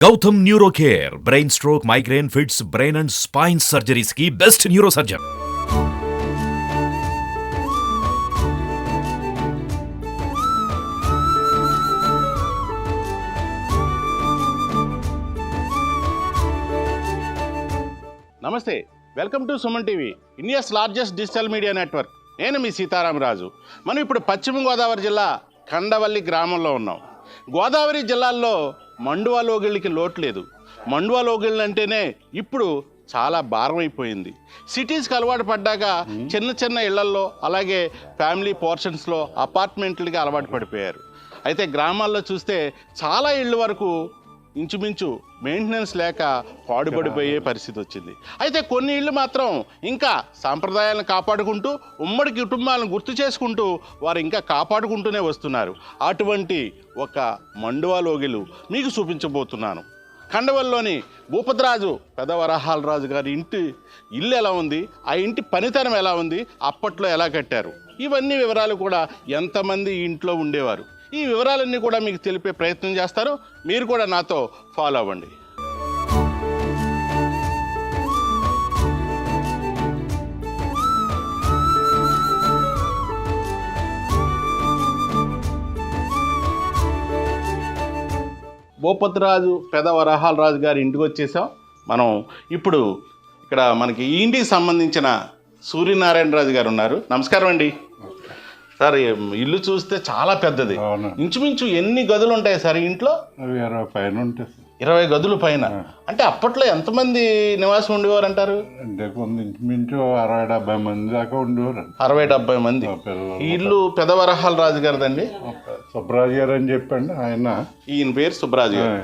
Gautam neuro care brain stroke migraine fits brain and spine surgeries కి best neuro surgeon. నమస్తే, welcome to Suman TV, India's largest digital media network. నేను మీ సీతారామరాజు. మనం ఇప్పుడు పశ్చిమ గోదావరి జిల్లా కండవల్లి గ్రామంలో ఉన్నాం. గోదావరి జిల్లాల్లో మండువా లోగిళ్ళకి లోటు లేదు. మండువా లోగిళ్ళు అంటేనే ఇప్పుడు చాలా భారం అయిపోయింది. సిటీస్కి అలవాటు పడ్డాక చిన్న చిన్న ఇళ్లల్లో, అలాగే ఫ్యామిలీ పోర్షన్స్లో అపార్ట్మెంట్లకి అలవాటు పడిపోయారు. అయితే గ్రామాల్లో చూస్తే చాలా ఇళ్ళ వరకు ఇంచుమించు మెయింటెనెన్స్ లేక పాడుపడిపోయే పరిస్థితి వచ్చింది. అయితే కొన్ని ఇళ్ళు మాత్రం ఇంకా సాంప్రదాయాలను కాపాడుకుంటూ, ఉమ్మడి కుటుంబాలను గుర్తు చేసుకుంటూ వారు ఇంకా కాపాడుకుంటూనే వస్తున్నారు. అటువంటి ఒక మండువా లోగిలు మీకు చూపించబోతున్నాను. కండవల్లిలోని భూపతిరాజు పెదవరహాలరాజు గారి ఇల్లు ఎలా ఉంది, ఆ ఇంటి పనితనం ఎలా ఉంది, అప్పట్లో ఎలా కట్టారు, ఇవన్నీ వివరాలు కూడా ఎంతమంది ఇంట్లో ఉండేవారు, ఈ వివరాలన్నీ కూడా మీకు తెలిపే ప్రయత్నం చేస్తారు. మీరు కూడా నాతో ఫాలో అవ్వండి. భూపతిరాజు పెదవరహాలరాజు గారి ఇంటికి వచ్చేసాం మనం. ఇప్పుడు ఇక్కడ మనకి ఈ ఇంటికి సంబంధించిన సూర్యనారాయణరాజు గారు ఉన్నారు. నమస్కారం అండి. సార్, ఇల్లు చూస్తే చాలా పెద్దది. ఇంచుమించు ఎన్ని గదులు ఉంటాయి సార్ ఇంట్లో? 20 పైన ఉంటాయి. 20 గదుల పైన. అంటే అప్పట్లో ఎంతమంది నివాసం ఉండేవారు అంటారు? అంటే ఇంచుమించు 60-70 మంది దాకా ఉండేవారు. 60-70 మంది. ఈ ఇల్లు పెదవరహాలరాజు గారిదండి. సుబ్బరాజు గారు అని చెప్పండి ఆయన. ఈయన పేరు సుబ్బరాజు గారు.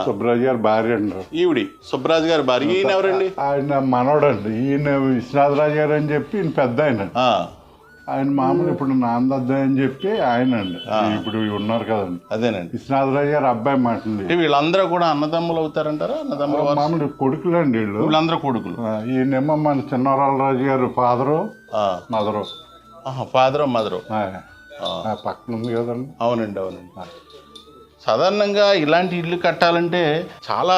సుబ్బరాజు గారు భార్య అండి. ఈవిడి సుబ్బరాజు గారు భార్య. ఈయన ఎవరండి? ఆయన మనవడండి. ఈయన విశ్వనాథరాజు గారు అని చెప్పి ఈయన పెద్ద ఆయన మామూలు ఇప్పుడు నాందద్దా అని చెప్పి ఆయన అండి. ఇప్పుడు ఉన్నారు కదండి, అదేనండి విశ్వనాథరాజు గారు అబ్బాయి మాటండి. వీళ్ళందరూ కూడా అన్నదమ్ములు అవుతారంటారా? అన్నదమ్ములు మామూలు కొడుకులు అండి వీళ్ళందరూ కొడుకులు. ఈయనేమో మన చిన్నవరాలరాజు గారు ఫాదరు మదరు. ఫాదరు మదరు పక్కన ఉంది కదండి. అవునండి అవునండి. సాధారణంగా ఇలాంటి ఇల్లు కట్టాలంటే చాలా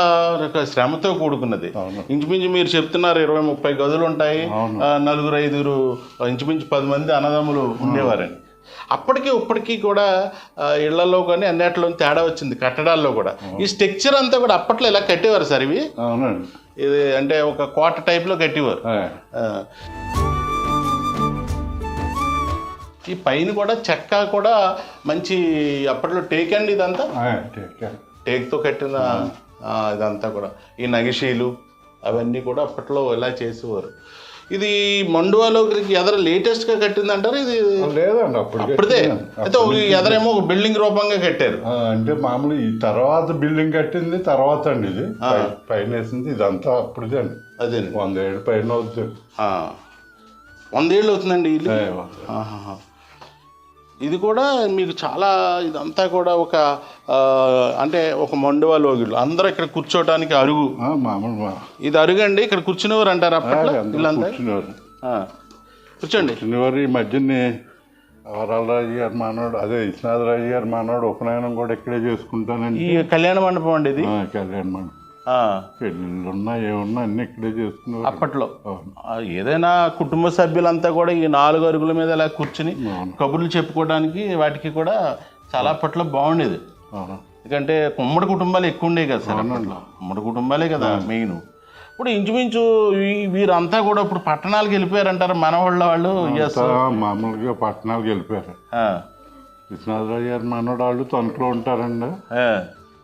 శ్రమతో కూడుకున్నది. ఇంచుమించు మీరు చెప్తున్నారు 20-30 గదులు ఉంటాయి, 4-5 ఇంచుమించు 10 మంది అన్నదమ్ములు ఉండేవారండి. అప్పటికి ఇప్పటికీ కూడా ఇళ్లలో కానీ అన్నిటిలో తేడా వచ్చింది, కట్టడాల్లో కూడా. ఈ స్ట్రక్చర్ అంతా కూడా అప్పట్లో ఇలా కట్టేవారు సార్. ఇవి ఇది అంటే ఒక కోట టైప్లో కట్టేవారు. ఈ పైన కూడా చెక్క కూడా మంచి అప్పట్లో టేక్ అండి. ఇదంతా టేక్తో కట్టిన ఇదంతా కూడా. ఈ నగిషీలు అవన్నీ కూడా అప్పట్లో ఇలా చేసేవారు. ఇది మండువాలోకి ఎదర లేటెస్ట్గా కట్టింది అంటారు? ఇది లేదండి, అప్పుడే. అయితే ఎదరేమో ఒక బిల్డింగ్ రూపంగా కట్టారు. అంటే మామూలు ఈ తర్వాత బిల్డింగ్ కట్టింది తర్వాత అండి. ఇది పైన వేసింది ఇదంతా అప్పుడుదే అండి. అదే 100 ఏళ్ళు పైన అవుతుంది. 100 ఏళ్ళు అవుతుందండి ఇల్లు. ఇది కూడా మీకు చాలా ఇదంతా కూడా ఒక అంటే ఒక మండువా లోగిళ్ళు. అందరూ ఇక్కడ కూర్చోవడానికి అరుగు. మామూలు ఇది అరుగు అండి. ఇక్కడ కూర్చునేవారు అంటారు అప్పట్లో ఇల్లంతా? కూర్చోండి. కూర్చునేవారు. ఈ మధ్యనే వరహాలరాజు గారు మానవుడు, అదే విశ్వనాథరాజు గారు మానవుడు ఉపనయనం కూడా ఇక్కడే చేసుకుంటానండి. ఈ కళ్యాణ మండపం అండి ఇది. కళ్యాణ మండపం. పెళ్ళిళ్ళు ఉన్నా ఏమున్నా అన్ని ఇక్కడే చేసుకున్నారు అప్పట్లో. ఏదైనా కుటుంబ సభ్యులంతా కూడా ఈ 4 అరుగుల మీద ఇలా కూర్చుని కబుర్లు చెప్పుకోవడానికి వాటికి కూడా చాలా అప్పట్లో బాగుండేది. ఎందుకంటే ఉమ్మడి కుటుంబాలు ఎక్కువ ఉండేవి కదా సార్ అప్పట్లో. ఉమ్మడి కుటుంబాలే కదా మెయిన్. ఇప్పుడు ఇంచుమించు వీరంతా కూడా ఇప్పుడు పట్టణాలకు వెళ్ళిపోయారంటారు మనవాళ్ళు. మామూలుగా పట్టణాలకు వెళ్ళిపోయారు. విశ్వనాథరాజు గారు మనవాడు వాళ్ళు తణుకులో ఉంటారండి.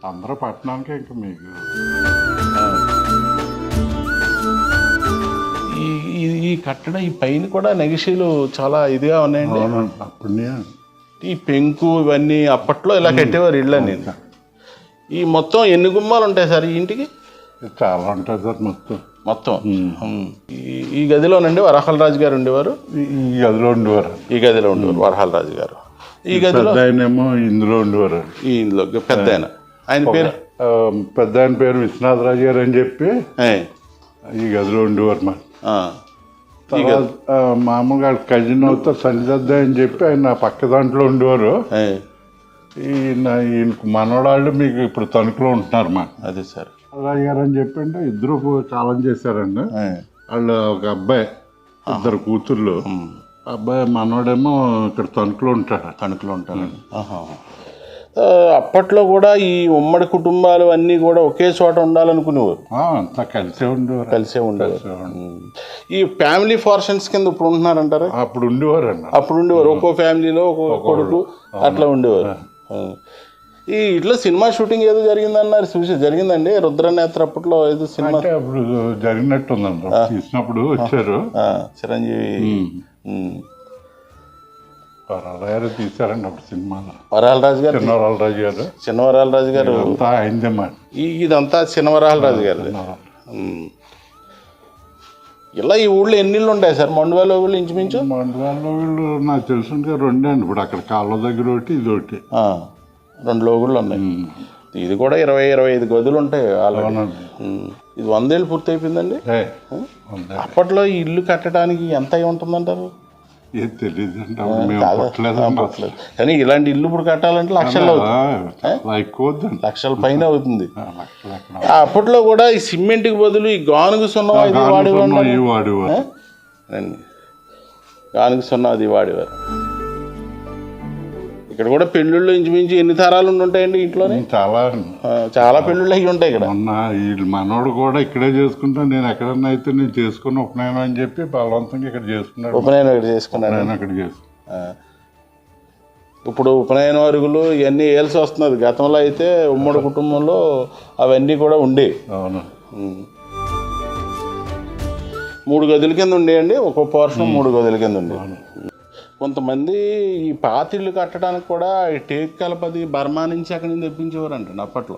అందరూ పట్టణానికే. ఇంకా మీకు ఈ కట్టడం ఈ పైన కూడా నగిషీలు చాలా ఇదిగా ఉన్నాయండి. అప్పుడు ఈ పెంకు ఇవన్నీ అప్పట్లో ఇలా కట్టేవారు ఇళ్ళని. ఈ మొత్తం ఎన్ని గుమ్మాలు ఉంటాయి సార్ ఈ ఇంటికి? చాలా ఉంటాయి సార్ మొత్తం. ఈ గదిలోనండి వరహాలరాజు గారు ఉండేవారు. ఈ గదిలో ఉండేవారు. వరహాలరాజు గారు ఈ గదిలో. ఆయనేమో ఇందులో ఉండేవారు. ఈ ఇందులో పెద్ద ఆయన పేరు పెద్ద ఆయన పేరు విశ్వనాథరాజు గారు అని చెప్పి ఈ గదిలో ఉండేవారు. మామూలుగా కజిన్ అవుతా సంజద్ద అని చెప్పి ఆయన పక్క దాంట్లో ఉండేవారు. ఈయనకు మనవడాళ్ళు మీకు ఇప్పుడు తణుకులో ఉంటున్నారు మా అదే సార్. రాజు గారు అని చెప్పండి ఇద్దరు కాలం చేశారండి. వాళ్ళు ఒక అబ్బాయి, ఇద్దరు కూతుర్లు. అబ్బాయి మనోడేమో ఇక్కడ తణుకులో ఉంటాడు. అప్పట్లో కూడా ఈ ఉమ్మడి కుటుంబాలు అన్నీ కూడా ఒకే చోట ఉండాలనుకునేవారు. అంతా కలిసే ఉండేవారు. ఈ ఫ్యామిలీ ఫార్షన్స్ కింద ఇప్పుడు ఉంటున్నారంటారా? అప్పుడు ఉండేవారండి. ఒక్కో ఫ్యామిలీలో ఒక్కొక్క కొడుకు అట్లా ఉండేవారు. ఈ ఇట్లా సినిమా షూటింగ్ ఏదో జరిగిందన్నారు, జరిగిందండి రుద్రనేత్ర అప్పట్లో ఏదో సినిమా అప్పుడు జరిగినట్టుందండి. తీసినప్పుడు వచ్చారు చిరంజీవి వరాలరాజు తీశారండి అప్పుడు సినిమాలో. వరాలరాజు గారు, చిన్నవరాలరాజు గారు అయిందమ్మా. ఇదంతా చిన్నవరాలరాజు గారు. ఇలా ఈ ఊళ్ళో ఎన్ని ఇళ్ళు ఉంటాయి సార్? మండువాలో ఊళ్ళు ఇంచుమించు మండువాలో ఊళ్ళు నాకు తెలుసు 2 అండి. ఇప్పుడు అక్కడ కాళ్ళ దగ్గర ఒకటి, ఇది ఒకటి, 2 లోగుళ్ళు ఉన్నాయి. ఇది కూడా 20-25 గదులు ఉంటాయి. ఇది 100 ఏళ్ళు పూర్తి అయిపోయిందండి. అప్పట్లో ఈ ఇల్లు కట్టడానికి ఎంత అయి ఉంటుందంటారు? ఏం తెలియదు. కానీ ఇలాంటి ఇల్లు ఇప్పుడు కట్టాలంటే లక్షల్లో లక్షల పైన అవుతుంది. అప్పట్లో కూడా ఈ సిమెంట్కి బదులు ఈ గానుగు సున్నం అది వాడేవారు. గానుగు సున్నం అది వాడేవారు. ఇక్కడ కూడా పెళ్ళిళ్ళు ఇంచుమించు ఎన్ని తరాలు ఉంటాయండి ఇంట్లోనే? చాలా పెళ్ళిళ్ళు అవి ఉంటాయి ఇక్కడ. మనోడు కూడా ఇక్కడే చేసుకుంటాను, నేను ఎక్కడన్నా అయితే నేను చేసుకుని ఉపనయనం అని చెప్పి బలవంతంగా ఇక్కడ చేసుకున్నాడు. ఉపనయనం ఇక్కడ చేసుకున్నాను. అక్కడ చేసుకున్నాను. ఇప్పుడు ఉపనయన అరుగులు ఇవన్నీ వేయాల్సి వస్తున్నది. గతంలో అయితే ఉమ్మడి కుటుంబంలో అవన్నీ కూడా ఉండేవి. అవును. 3 గదుల కింద ఉండేయండి. ఒక్కో పోర్షన్ 3 గదుల కింద ఉండేవి. కొంతమంది ఈ పాతిళ్ళు కట్టడానికి కూడా ఈ టేకు కలపది బర్మా నుంచి అక్కడి నుంచి తెప్పించేవారు అంటండి అప్పట్లో.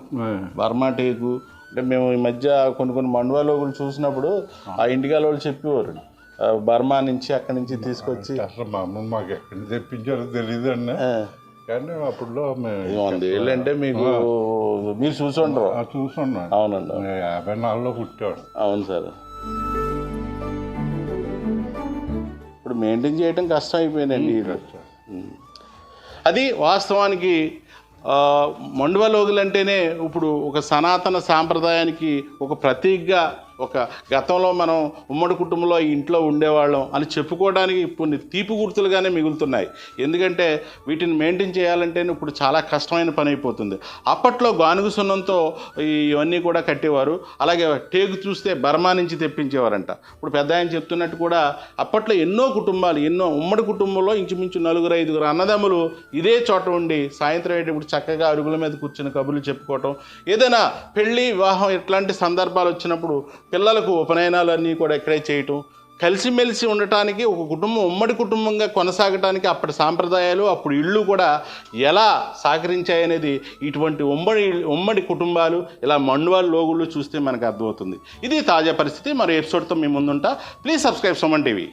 బర్మా టేకు అంటే మేము ఈ మధ్య కొన్ని మండువాలోగులు చూసినప్పుడు ఆ ఇంటికాల వాళ్ళు చెప్పేవారు బర్మా నుంచి అక్కడి నుంచి తీసుకొచ్చి. అసలు మా అమ్మ మాకు ఎక్కడి నుంచి తెప్పించారో తెలియదు అండి. కానీ అప్పుడులో 100 ఏళ్ళు అంటే మీకు మీరు చూసుంటారు. చూసున్నాను. అవునండి. 54లో పుట్టాడు. అవును సార్. ఇప్పుడు మెయింటైన్ చేయడం కష్టం అయిపోయిందండి. అది వాస్తవానికి మండువాలోగులు అంటేనే ఇప్పుడు ఒక సనాతన సాంప్రదాయానికి ఒక ప్రతీకగా, ఒక గతంలో మనం ఉమ్మడి కుటుంబంలో ఇంట్లో ఉండేవాళ్ళం అని చెప్పుకోవడానికి కొన్ని తీపి గుర్తులుగానే మిగులుతున్నాయి. ఎందుకంటే వీటిని మెయింటైన్ చేయాలంటే ఇప్పుడు చాలా కష్టమైన పని అయిపోతుంది. అప్పట్లో గానుగు సున్నంతో ఇవన్నీ కూడా కట్టేవారు. అలాగే టేకు చూస్తే బర్మా నుంచి తెప్పించేవారంట. ఇప్పుడు పెద్ద ఆయన చెప్తున్నట్టు కూడా అప్పట్లో ఎన్నో ఉమ్మడి కుటుంబంలో ఇంచుమించు 4-5 అన్నదమ్ములు ఇదే చోట ఉండి సాయంత్రం అయ్యేటప్పుడు చక్కగా అరుగుల మీద కూర్చుని కబుర్లు చెప్పుకోవటం, ఏదైనా పెళ్ళి వివాహం ఇట్లాంటి సందర్భాలు వచ్చినప్పుడు పిల్లలకు ఉపనయనాలు అన్నీ కూడా ఇక్కడే చేయటం, కలిసిమెలిసి ఉండటానికి ఒక కుటుంబం ఉమ్మడి కుటుంబంగా కొనసాగటానికి అప్పటి సాంప్రదాయాలు, అప్పుడు ఇళ్ళు కూడా ఎలా సహకరించాయనేది ఇటువంటి ఉమ్మడి కుటుంబాలు ఇలా మండువాల లోగుళ్ళు చూస్తే మనకు అర్థమవుతుంది. ఇది తాజా పరిస్థితి. మరో ఎపిసోడ్తో మీ ముందుంటా. Please subscribe Suman TV.